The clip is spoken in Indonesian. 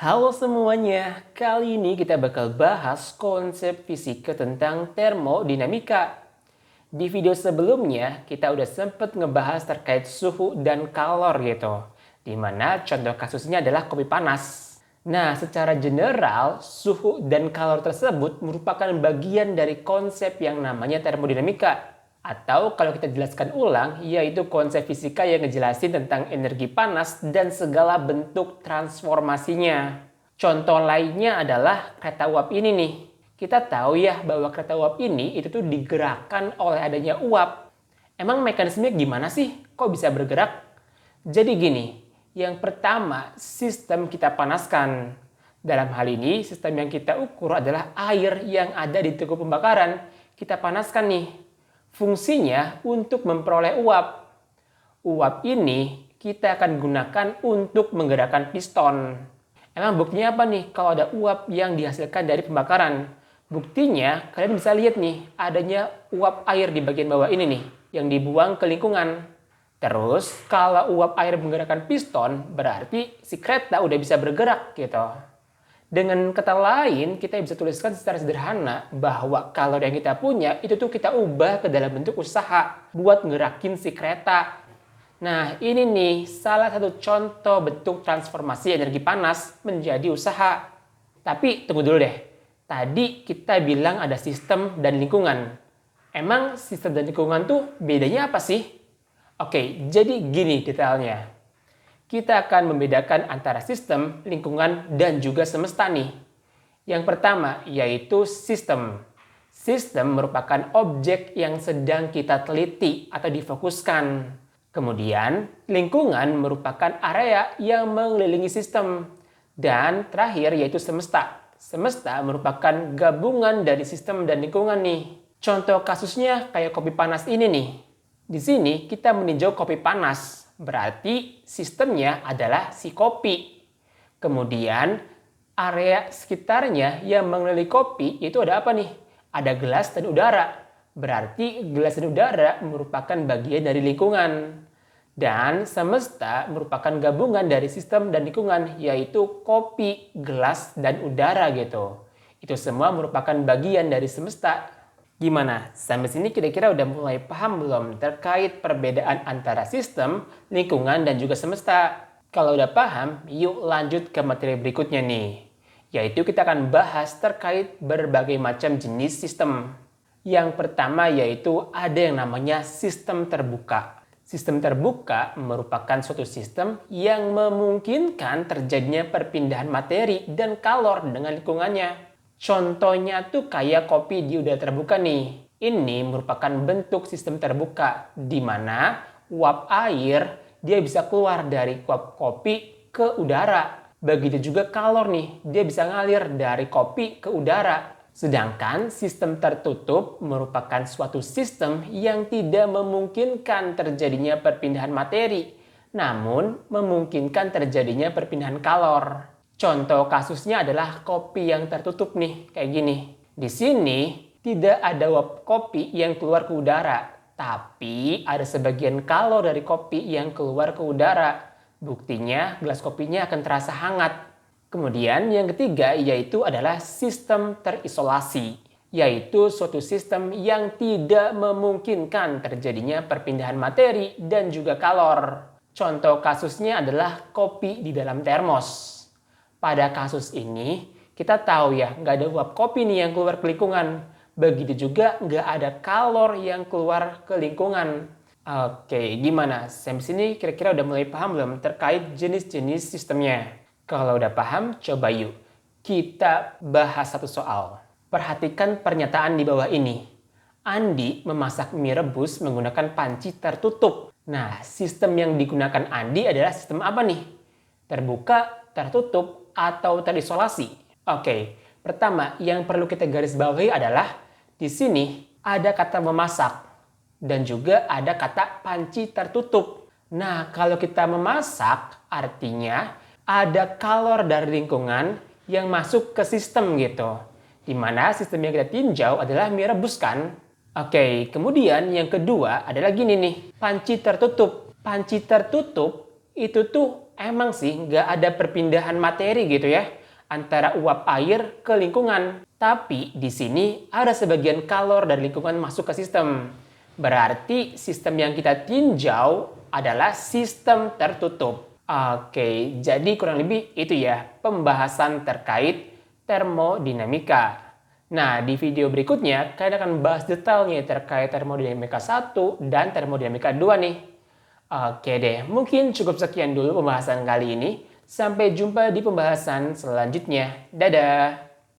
Halo semuanya, kali ini kita bakal bahas konsep fisika tentang termodinamika. Di video sebelumnya, kita udah sempet ngebahas terkait suhu dan kalor gitu. Dimana contoh kasusnya adalah kopi panas. Nah, secara general, suhu dan kalor tersebut merupakan bagian dari konsep yang namanya termodinamika. Atau kalau kita jelaskan ulang, yaitu konsep fisika yang ngejelasin tentang energi panas dan segala bentuk transformasinya. Contoh lainnya adalah kereta uap ini nih. Kita tahu ya bahwa kereta uap ini itu tuh digerakkan oleh adanya uap. Emang mekanismenya gimana sih? Kok bisa bergerak? Jadi gini, yang pertama sistem kita panaskan. Dalam hal ini, sistem yang kita ukur adalah air yang ada di tungku pembakaran. Kita panaskan nih. Fungsinya untuk memperoleh uap. Uap ini kita akan gunakan untuk menggerakkan piston. Emang buktinya apa nih kalau ada uap yang dihasilkan dari pembakaran? Buktinya kalian bisa lihat nih adanya uap air di bagian bawah ini nih yang dibuang ke lingkungan. Terus kalau uap air menggerakkan piston berarti si kereta udah bisa bergerak gitu. Dengan kata lain, kita bisa tuliskan secara sederhana bahwa kalor yang kita punya itu tuh kita ubah ke dalam bentuk usaha buat ngerakin si kereta. Nah, ini nih salah satu contoh bentuk transformasi energi panas menjadi usaha. Tapi tunggu dulu deh. Tadi kita bilang ada sistem dan lingkungan. Emang sistem dan lingkungan tuh bedanya apa sih? Oke, jadi gini detailnya. Kita akan membedakan antara sistem, lingkungan, dan juga semesta nih. Yang pertama yaitu sistem. Sistem merupakan objek yang sedang kita teliti atau difokuskan. Kemudian, lingkungan merupakan area yang mengelilingi sistem. Dan terakhir yaitu semesta. Semesta merupakan gabungan dari sistem dan lingkungan nih. Contoh kasusnya kayak kopi panas ini nih. Di sini kita meninjau kopi panas. Berarti sistemnya adalah si kopi. Kemudian area sekitarnya yang mengelilingi kopi itu ada apa nih? Ada gelas dan udara. Berarti gelas dan udara merupakan bagian dari lingkungan. Dan semesta merupakan gabungan dari sistem dan lingkungan, yaitu kopi, gelas, dan udara gitu. Itu semua merupakan bagian dari semesta. Gimana? Sampai sini kira-kira udah mulai paham belum terkait perbedaan antara sistem, lingkungan, dan juga semesta? Kalau udah paham, yuk lanjut ke materi berikutnya nih. Yaitu kita akan bahas terkait berbagai macam jenis sistem. Yang pertama yaitu ada yang namanya sistem terbuka. Sistem terbuka merupakan suatu sistem yang memungkinkan terjadinya perpindahan materi dan kalor dengan lingkungannya. Contohnya tuh kayak kopi di udara terbuka nih. Ini merupakan bentuk sistem terbuka di mana uap air dia bisa keluar dari uap kopi ke udara. Begitu juga kalor nih, dia bisa ngalir dari kopi ke udara. Sedangkan sistem tertutup merupakan suatu sistem yang tidak memungkinkan terjadinya perpindahan materi, namun memungkinkan terjadinya perpindahan kalor. Contoh kasusnya adalah kopi yang tertutup nih, kayak gini. Di sini tidak ada uap kopi yang keluar ke udara, tapi ada sebagian kalor dari kopi yang keluar ke udara. Buktinya gelas kopinya akan terasa hangat. Kemudian yang ketiga yaitu adalah sistem terisolasi, yaitu suatu sistem yang tidak memungkinkan terjadinya perpindahan materi dan juga kalor. Contoh kasusnya adalah kopi di dalam termos. Pada kasus ini, kita tahu ya, nggak ada uap kopi nih yang keluar ke lingkungan. Begitu juga nggak ada kalor yang keluar ke lingkungan. Oke, gimana? Sampai sini kira-kira udah mulai paham belum terkait jenis-jenis sistemnya? Kalau udah paham, coba yuk kita bahas satu soal. Perhatikan pernyataan di bawah ini. Andi memasak mie rebus menggunakan panci tertutup. Nah, sistem yang digunakan Andi adalah sistem apa nih? Terbuka, tertutup, atau terisolasi? Oke, pertama yang perlu kita garis bawahi adalah di sini ada kata memasak dan juga ada kata panci tertutup. Nah, kalau kita memasak artinya ada kalor dari lingkungan yang masuk ke sistem gitu. Dimana sistem yang kita tinjau adalah mie rebus kan? Oke, kemudian yang kedua adalah gini nih, panci tertutup. Panci tertutup itu tuh Emang sih nggak ada perpindahan materi gitu ya antara uap air ke lingkungan. Tapi di sini ada sebagian kalor dari lingkungan masuk ke sistem. Berarti sistem yang kita tinjau adalah sistem tertutup. Oke, jadi kurang lebih itu ya pembahasan terkait termodinamika. Nah, di video berikutnya kalian akan bahas detailnya terkait termodinamika 1 dan termodinamika 2 nih. Oke deh, mungkin cukup sekian dulu pembahasan kali ini. Sampai jumpa di pembahasan selanjutnya. Dadah!